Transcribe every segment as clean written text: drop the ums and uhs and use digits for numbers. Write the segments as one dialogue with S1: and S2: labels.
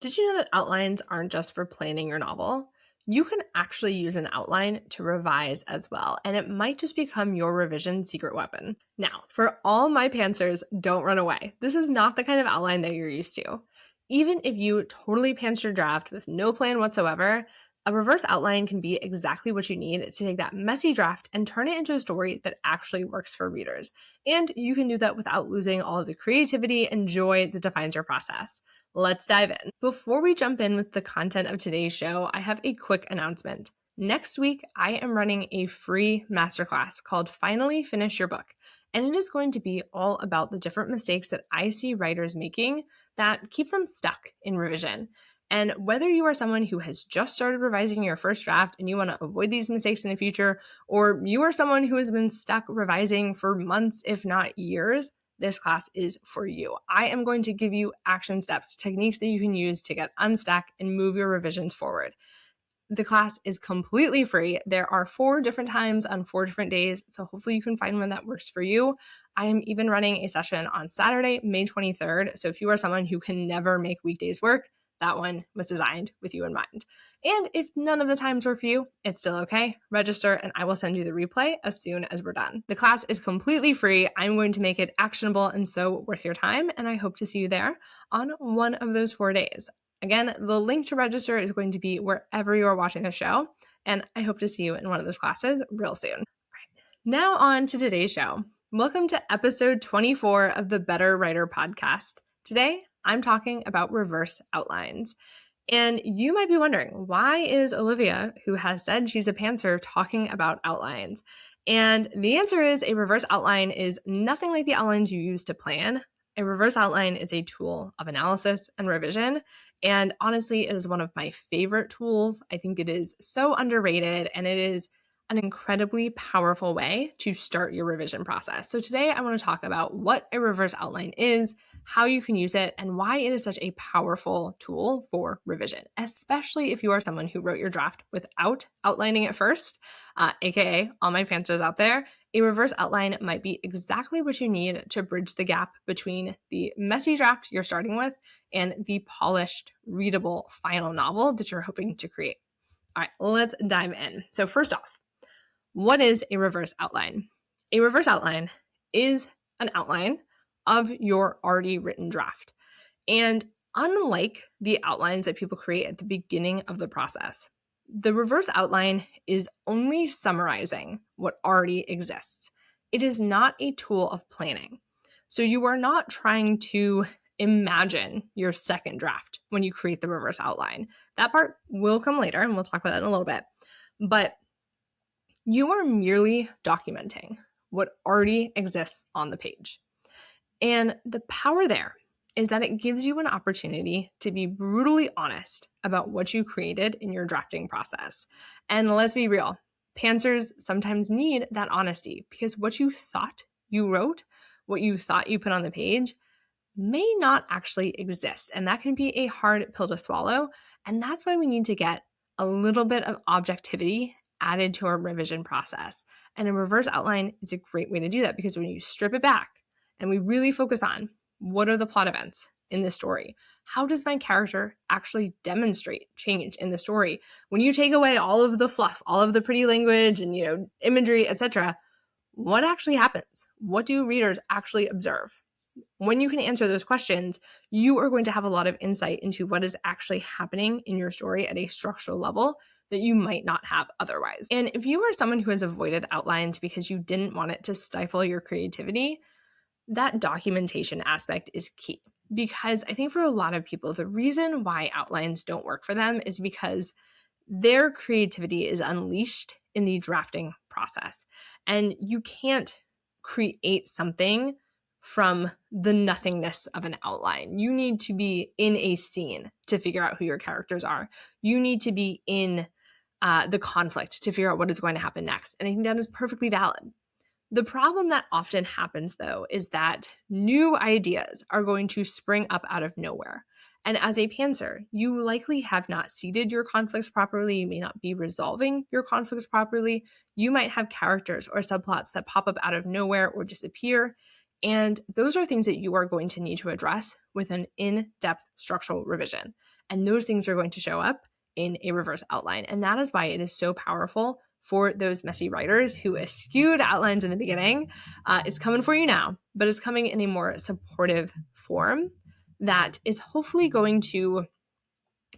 S1: Did you know that outlines aren't just for planning your novel? You can actually use an outline to revise as well, and it might just become your revision secret weapon. Now, for all my pantsers, don't run away. This is not the kind of outline that you're used to. Even if you totally pants your draft with no plan whatsoever, a reverse outline can be exactly what you need to take that messy draft and turn it into a story that actually works for readers. And you can do that without losing all of the creativity and joy that defines your process. Let's dive in. Before we jump in with the content of today's show, I have a quick announcement. Next week, I am running a free masterclass called Finally Finish Your Book. And it is going to be all about the different mistakes that I see writers making that keep them stuck in revision. And whether you are someone who has just started revising your first draft and you want to avoid these mistakes in the future, or you are someone who has been stuck revising for months, if not years, this class is for you. I am going to give you action steps, techniques that you can use to get unstuck and move your revisions forward. The class is completely free. There are 4 different times on 4 different days, so hopefully you can find one that works for you. I am even running a session on Saturday, May 23rd, so if you are someone who can never make weekdays work, that one was designed with you in mind. And if none of the times were for you, it's still okay. Register and I will send you the replay as soon as we're done. The class is completely free. I'm going to make it actionable and so worth your time, and I hope to see you there on one of those 4 days. Again, the link to register is going to be wherever you are watching the show, and I hope to see you in one of those classes real soon. All right. Now on to today's show. Welcome to episode 24 of the Better Writer podcast. Today, I'm talking about reverse outlines. And you might be wondering, why is Olivia, who has said she's a pantser, talking about outlines? And the answer is a reverse outline is nothing like the outlines you use to plan. A reverse outline is a tool of analysis and revision. And honestly, it is one of my favorite tools. I think it is so underrated, and it is an incredibly powerful way to start your revision process. So today I want to talk about what a reverse outline is, how you can use it, and why it is such a powerful tool for revision, especially if you are someone who wrote your draft without outlining it first, aka all my pantsers out there. A reverse outline might be exactly what you need to bridge the gap between the messy draft you're starting with and the polished, readable final novel that you're hoping to create. All right, let's dive in. So first off, what is a reverse outline? A reverse outline is an outline of your already written draft. And unlike the outlines that people create at the beginning of the process, the reverse outline is only summarizing what already exists. It is not a tool of planning. So you are not trying to imagine your second draft when you create the reverse outline. That part will come later, and we'll talk about that in a little bit. But you are merely documenting what already exists on the page. And the power there is that it gives you an opportunity to be brutally honest about what you created in your drafting process. And let's be real, pantsers sometimes need that honesty because what you thought you wrote, what you thought you put on the page, may not actually exist. And that can be a hard pill to swallow. And that's why we need to get a little bit of objectivity added to our revision process. And a reverse outline is a great way to do that because when you strip it back and we really focus on what are the plot events in this story, how does my character actually demonstrate change in the story? When you take away all of the fluff, all of the pretty language and imagery, etc., what actually happens? What do readers actually observe? When you can answer those questions, you are going to have a lot of insight into what is actually happening in your story at a structural level that you might not have otherwise. And if you are someone who has avoided outlines because you didn't want it to stifle your creativity, that documentation aspect is key. Because I think for a lot of people, the reason why outlines don't work for them is because their creativity is unleashed in the drafting process. And you can't create something from the nothingness of an outline. You need to be in a scene to figure out who your characters are. You need to be in the conflict to figure out what is going to happen next. And I think that is perfectly valid. The problem that often happens, though, is that new ideas are going to spring up out of nowhere. And as a pantser, you likely have not seeded your conflicts properly. You may not be resolving your conflicts properly. You might have characters or subplots that pop up out of nowhere or disappear. And those are things that you are going to need to address with an in-depth structural revision. And those things are going to show up in a reverse outline. And that is why it is so powerful for those messy writers who eschewed outlines in the beginning. It's coming for you now, but it's coming in a more supportive form that is hopefully going to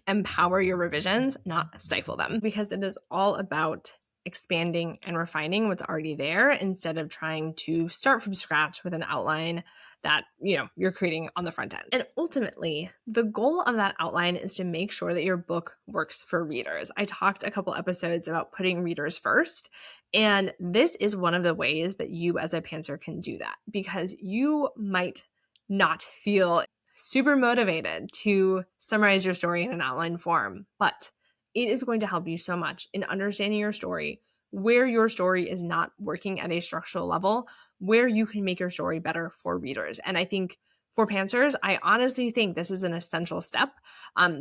S1: empower your revisions, not stifle them, because it is all about expanding and refining what's already there instead of trying to start from scratch with an outline that you're creating on the front end. And ultimately, the goal of that outline is to make sure that your book works for readers. I talked a couple episodes about putting readers first, and this is one of the ways that you as a pantser can do that, because you might not feel super motivated to summarize your story in an outline form, but it is going to help you so much in understanding your story, where your story is not working at a structural level, where you can make your story better for readers. And I think for pantsers, I honestly think this is an essential step.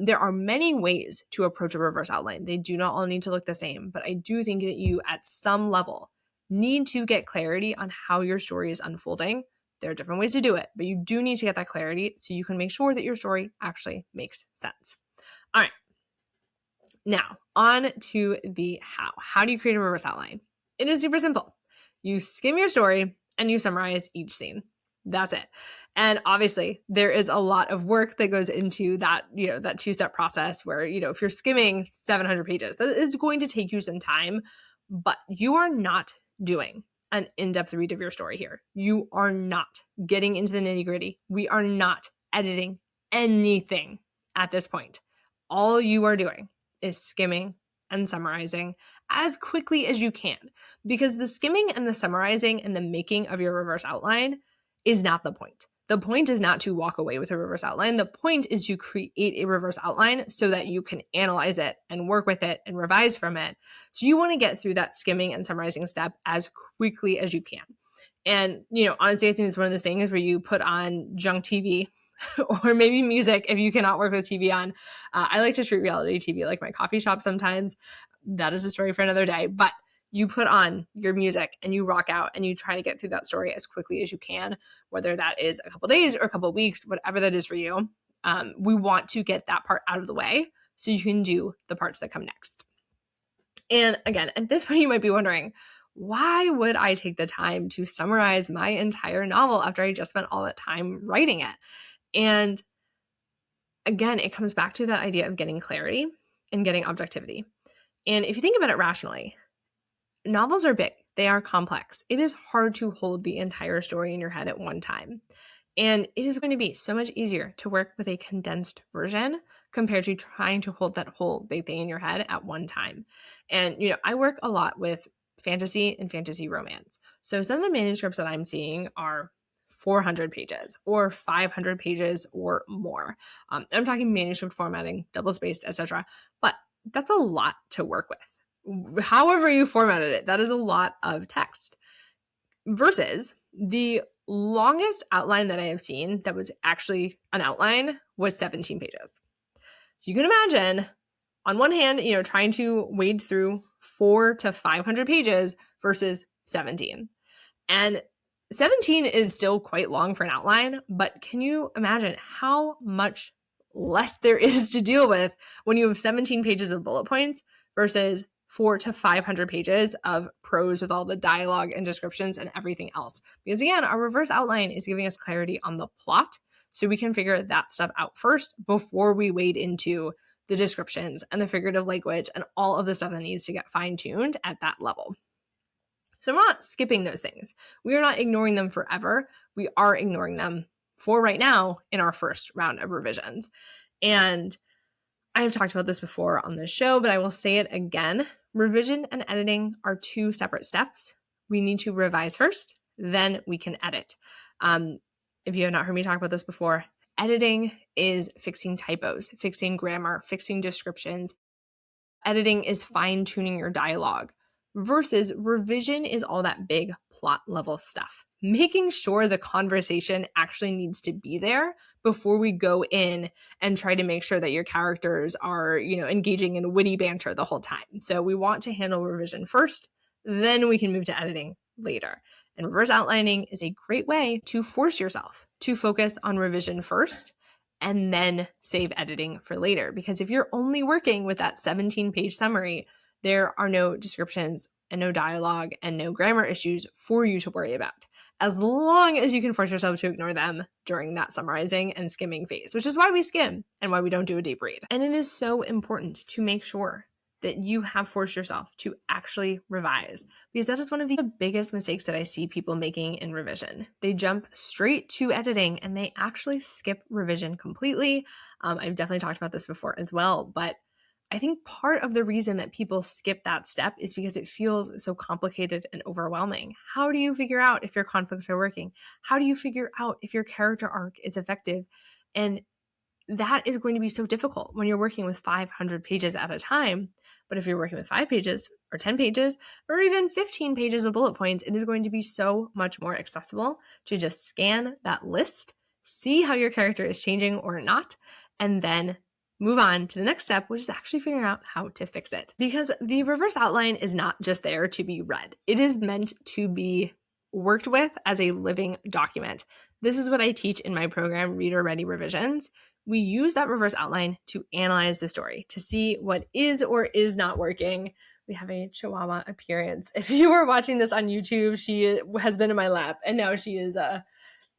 S1: There are many ways to approach a reverse outline. They do not all need to look the same, but I do think that you at some level need to get clarity on how your story is unfolding. There are different ways to do it, but you do need to get that clarity so you can make sure that your story actually makes sense. All right. Now, on to the how. How do you create a reverse outline? It is super simple. You skim your story and you summarize each scene. That's it. And obviously, there is a lot of work that goes into that, that two-step process where, if you're skimming 700 pages, that is going to take you some time, but you are not doing an in-depth read of your story here. You are not getting into the nitty-gritty. We are not editing anything at this point. All you are doing is skimming and summarizing as quickly as you can, because the skimming and the summarizing and the making of your reverse outline is not the point. The point is not to walk away with a reverse outline. The point is to create a reverse outline so that you can analyze it and work with it and revise from it. So you want to get through that skimming and summarizing step as quickly as you can. And, honestly, I think it's one of those things where you put on junk TV or maybe music if you cannot work with TV on. I like to treat reality TV like my coffee shop sometimes. That is a story for another day. But you put on your music and you rock out and you try to get through that story as quickly as you can, whether that is a couple days or a couple weeks, whatever that is for you. We want to get that part out of the way so you can do the parts that come next. And again, at this point, you might be wondering, why would I take the time to summarize my entire novel after I just spent all that time writing it? And again, it comes back to that idea of getting clarity and getting objectivity. And if you think about it rationally, novels are big. They are complex. It is hard to hold the entire story in your head at one time. And it is going to be so much easier to work with a condensed version compared to trying to hold that whole big thing in your head at one time. And, I work a lot with fantasy and fantasy romance. So some of the manuscripts that I'm seeing are 400 pages or 500 pages or more. I'm talking manuscript formatting, double-spaced, etc. But that's a lot to work with. However you formatted it, that is a lot of text. Versus the longest outline that I have seen that was actually an outline was 17 pages. So you can imagine, on one hand, trying to wade through 400 to 500 pages versus 17. And 17 is still quite long for an outline, but can you imagine how much less there is to deal with when you have 17 pages of bullet points versus 400 to 500 pages of prose with all the dialogue and descriptions and everything else? Because again, our reverse outline is giving us clarity on the plot, so we can figure that stuff out first before we wade into the descriptions and the figurative language and all of the stuff that needs to get fine-tuned at that level. So we're not skipping those things. We are not ignoring them forever. We are ignoring them for right now in our first round of revisions. And I have talked about this before on this show, but I will say it again. Revision and editing are two separate steps. We need to revise first, then we can edit. If you have not heard me talk about this before, editing is fixing typos, fixing grammar, fixing descriptions. Editing is fine-tuning your dialogue. Versus revision is all that big plot level stuff. Making sure the conversation actually needs to be there before we go in and try to make sure that your characters are, engaging in witty banter the whole time. So we want to handle revision first, then we can move to editing later. And reverse outlining is a great way to force yourself to focus on revision first and then save editing for later. Because if you're only working with that 17-page summary, there are no descriptions and no dialogue and no grammar issues for you to worry about, as long as you can force yourself to ignore them during that summarizing and skimming phase, which is why we skim and why we don't do a deep read. And it is so important to make sure that you have forced yourself to actually revise, because that is one of the biggest mistakes that I see people making in revision. They jump straight to editing and they actually skip revision completely. I've definitely talked about this before as well, but I think part of the reason that people skip that step is because it feels so complicated and overwhelming. How do you figure out if your conflicts are working? How do you figure out if your character arc is effective? And that is going to be so difficult when you're working with 500 pages at a time. But if you're working with 5 pages or 10 pages or even 15 pages of bullet points, it is going to be so much more accessible to just scan that list, see how your character is changing or not, and then move on to the next step, which is actually figuring out how to fix it. Because the reverse outline is not just there to be read. It is meant to be worked with as a living document. This is what I teach in my program, Reader Ready Revisions. We use that reverse outline to analyze the story, to see what is or is not working. We have a Chihuahua appearance. If you are watching this on YouTube, she has been in my lap and now she is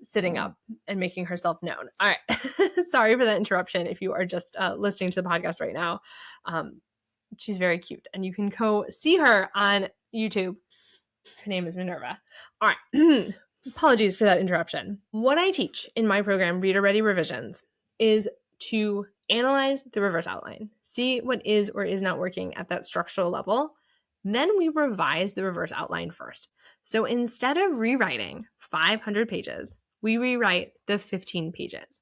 S1: sitting up and making herself known. All right. Sorry for that interruption. If you are just listening to the podcast right now, she's very cute and you can go see her on YouTube. Her name is Minerva. All right. Apologies for that interruption. What I teach in my program, Reader Ready Revisions, is to analyze the reverse outline, see what is or is not working at that structural level. Then we revise the reverse outline first. So instead of rewriting 500 pages, we rewrite the 15 pages.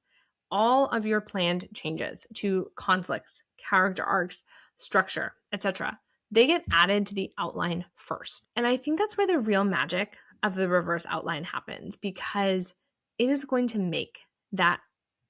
S1: All of your planned changes to conflicts, character arcs, structure, etc., they get added to the outline first. And I think that's where the real magic of the reverse outline happens, because it is going to make that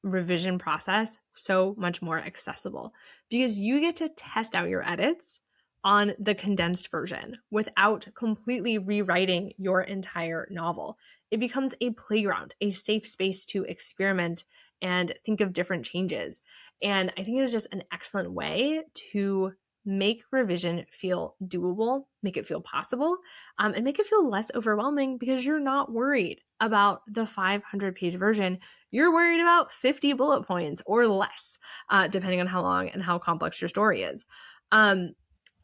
S1: revision process so much more accessible, because you get to test out your edits on the condensed version without completely rewriting your entire novel. It becomes a playground, a safe space to experiment and think of different changes. And I think it is just an excellent way to make revision feel doable, make it feel possible, and make it feel less overwhelming, because you're not worried about the 500-page version. You're worried about 50 bullet points or less, depending on how long and how complex your story is.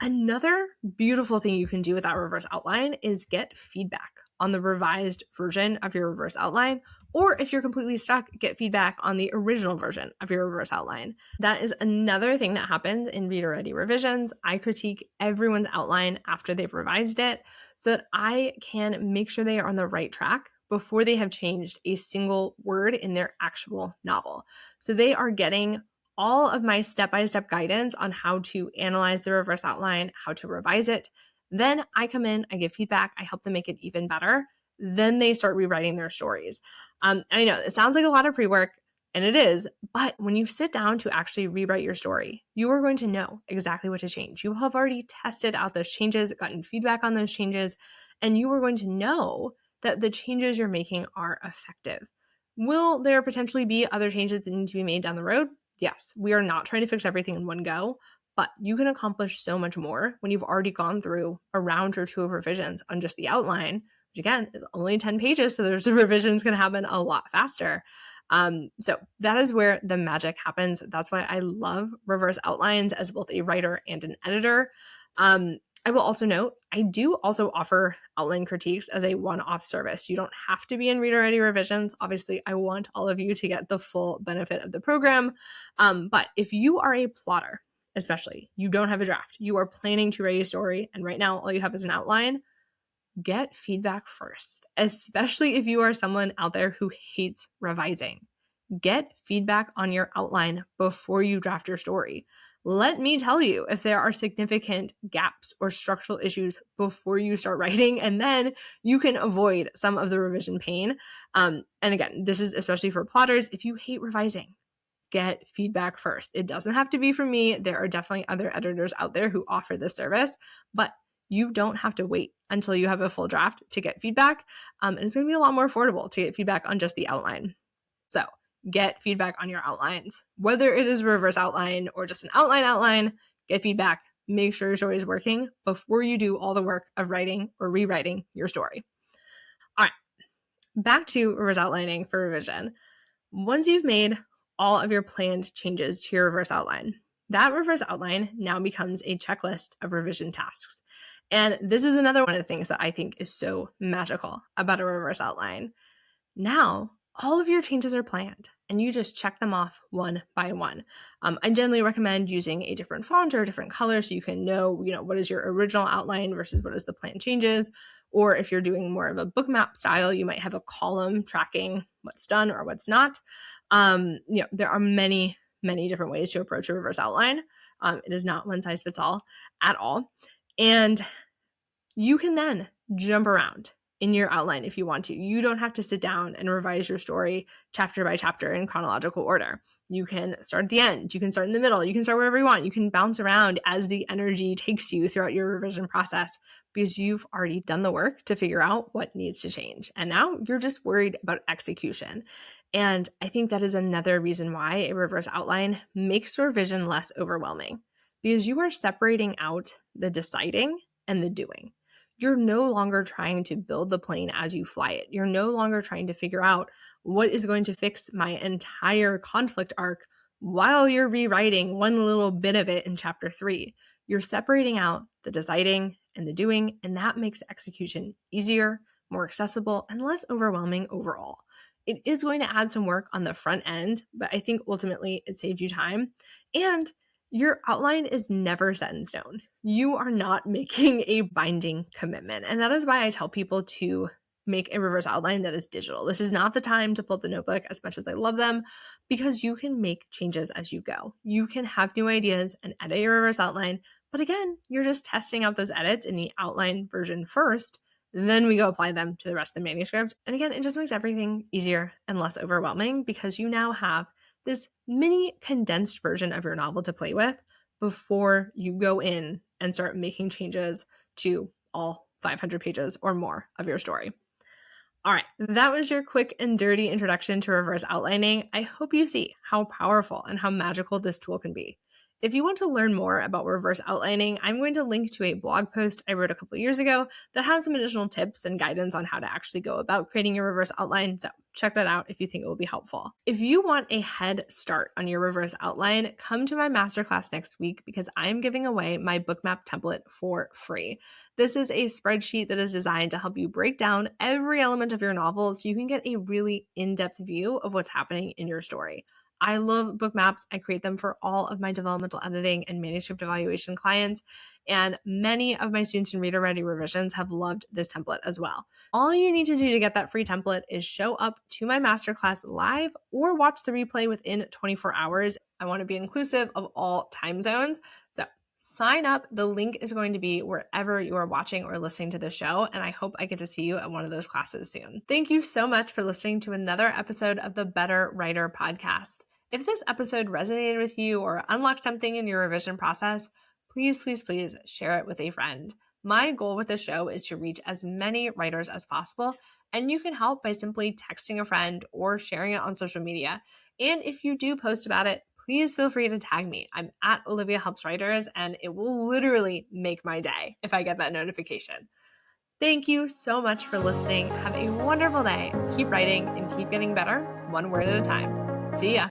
S1: Another beautiful thing you can do with that reverse outline is get feedback on the revised version of your reverse outline, or if you're completely stuck, get feedback on the original version of your reverse outline. That is another thing that happens in Reader Ready Revisions. I critique everyone's outline after they've revised it so that I can make sure they are on the right track before they have changed a single word in their actual novel. So they are getting all of my step-by-step guidance on how to analyze the reverse outline, how to revise it. Then I come in, I give feedback, I help them make it even better. Then they start rewriting their stories. I know it sounds like a lot of pre-work, and it is, but when you sit down to actually rewrite your story, you are going to know exactly what to change. You will have already tested out those changes, gotten feedback on those changes, and you are going to know that the changes you're making are effective. Will there potentially be other changes that need to be made down the road? Yes, we are not trying to fix everything in one go, but you can accomplish so much more when you've already gone through a round or two of revisions on just the outline, which again is only 10 pages, so there's revisions going to happen a lot faster. So that is where the magic happens. That's why I love reverse outlines as both a writer and an editor. I will also note, I do also offer outline critiques as a one-off service. You don't have to be in Reader Ready Revisions. Obviously, I want all of you to get the full benefit of the program. But if you are a plotter, especially, you don't have a draft, you are planning to write a story, and right now all you have is an outline, get feedback first, especially if you are someone out there who hates revising. Get feedback on your outline before you draft your story. Let me tell you if there are significant gaps or structural issues before you start writing, and then you can avoid some of the revision pain. And again, this is especially for plotters. If you hate revising, get feedback first. It doesn't have to be from me. There are definitely other editors out there who offer this service, but you don't have to wait until you have a full draft to get feedback. And it's going to be a lot more affordable to get feedback on just the outline. So get feedback on your outlines. Whether it is a reverse outline or just an outline, get feedback. Make sure your story is working before you do all the work of writing or rewriting your story. All right, back to reverse outlining for revision. Once you've made all of your planned changes to your reverse outline, that reverse outline now becomes a checklist of revision tasks. And this is another one of the things that I think is so magical about a reverse outline. Now, all of your changes are planned and you just check them off one by one. I generally recommend using a different font or a different color so you can know, what is your original outline versus what is the planned changes. Or if you're doing more of a book map style, you might have a column tracking what's done or what's not. There are many, many different ways to approach a reverse outline. It is not one size fits all at all. And you can then jump around in your outline if you want to. You don't have to sit down and revise your story chapter by chapter in chronological order. You can start at the end. You can start in the middle. You can start wherever you want. You can bounce around as the energy takes you throughout your revision process because you've already done the work to figure out what needs to change. And now you're just worried about execution. And I think that is another reason why a reverse outline makes revision less overwhelming because you are separating out the deciding and the doing. You're no longer trying to build the plane as you fly it. You're no longer trying to figure out what is going to fix my entire conflict arc while you're rewriting one little bit of it in chapter 3. You're separating out the deciding and the doing, and that makes execution easier, more accessible, and less overwhelming overall. It is going to add some work on the front end, but I think ultimately it saves you time. And your outline is never set in stone. You are not making a binding commitment. And that is why I tell people to make a reverse outline that is digital. This is not the time to pull up the notebook as much as I love them because you can make changes as you go. You can have new ideas and edit your reverse outline. But again, you're just testing out those edits in the outline version first. Then we go apply them to the rest of the manuscript. And again, it just makes everything easier and less overwhelming because you now have this mini condensed version of your novel to play with before you go in and start making changes to all 500 pages or more of your story. All right, that was your quick and dirty introduction to reverse outlining. I hope you see how powerful and how magical this tool can be. If you want to learn more about reverse outlining, I'm going to link to a blog post I wrote a couple years ago that has some additional tips and guidance on how to actually go about creating your reverse outline. So check that out if you think it will be helpful. If you want a head start on your reverse outline, come to my masterclass next week because I'm giving away my book map template for free. This is a spreadsheet that is designed to help you break down every element of your novel so you can get a really in-depth view of what's happening in your story. I love book maps. I create them for all of my developmental editing and manuscript evaluation clients, and many of my students in Reader Ready revisions have loved this template as well. All you need to do to get that free template is show up to my masterclass live or watch the replay within 24 hours. I want to be inclusive of all time zones, so sign up. The link is going to be wherever you are watching or listening to the show, and I hope I get to see you at one of those classes soon. Thank you so much for listening to another episode of the Better Writer Podcast. If this episode resonated with you or unlocked something in your revision process, please share it with a friend. My goal with this show is to reach as many writers as possible, and you can help by simply texting a friend or sharing it on social media. And if you do post about it, please feel free to tag me. I'm at Olivia Helps Writers, and it will literally make my day if I get that notification. Thank you so much for listening. Have a wonderful day. Keep writing and keep getting better, one word at a time. See ya.